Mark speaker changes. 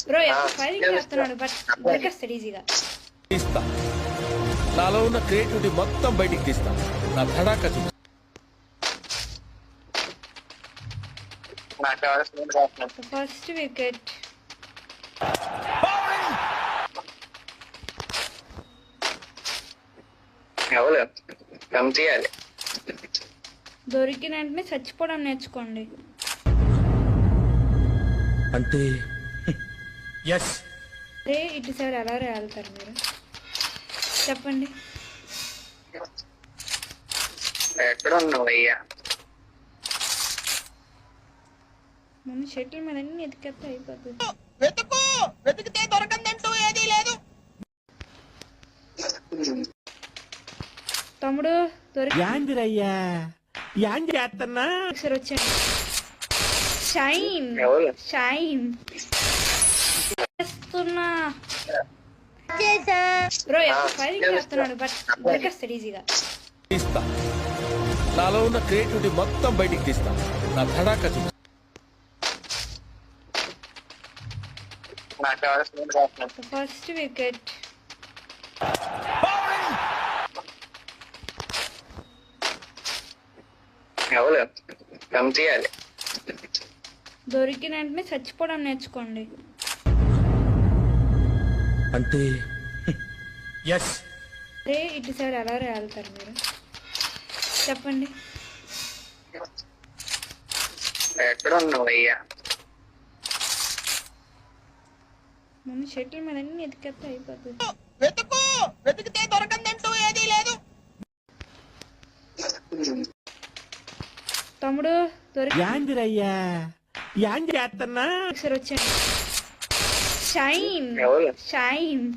Speaker 1: Bro firing చేస్తున్నాడు but దొరికేస్తాడు ఈజీగా.
Speaker 2: తీస్తా, నాలో ఉన్న క్రియేటివిటీ మొత్తం బయటికి తీస్తా. నా తడాక చూస్తా.
Speaker 1: First wicket. దొరికిన వెంటనే చచ్చిపోవడం నేర్చుకోండి.
Speaker 2: అంటే
Speaker 1: ఇటు సైడ్ ఎలా వెళ్తారు మీరు చెప్పండి.
Speaker 3: ఎక్కడ ఉన్నావు అయ్యా?
Speaker 1: ముందు షటిల్ మీద అన్ని ఎతికేస్తే అయిపోతుంది.
Speaker 4: వెతికితే దొరకందంటూ ఏదీ లేదు.
Speaker 1: తమ్ముడు
Speaker 4: యాందిరయ్యా యాంది చేస్తున్నా
Speaker 1: ఒకసారి వచ్చాడు. షైన్ షైన్ చేస్తున్నా బ్రో ఫైరింగ్ చేస్తున్నాడు బట్ దొరికేస్తాడు ఈజీగా.
Speaker 2: తీస్తా, నాలో ఉన్న క్రియేటివిటీ మొత్తం బయటికి తీస్తా. నా తడాక చూస్తా.
Speaker 1: First wicket. దొరికిన వెంటనే చచ్చిపోవడం నేర్చుకోండి.
Speaker 2: అంటే
Speaker 1: ఇటు సైడ్ ఎలా వెళ్తారు మీరు చెప్పండి.
Speaker 3: ఎక్కడ ఉన్నావు అయ్యా?
Speaker 1: ముందు షటిల్ మీద అన్ని ఎతికేస్తే అయిపోతుంది.
Speaker 4: వెతికితే దొరకందంటూ ఏదీ లేదు.
Speaker 1: తమ్ముడు
Speaker 4: యాందిరయ్యా యాంది చేస్తున్నా
Speaker 1: ఒకసారి వచ్చాడు. Shine shine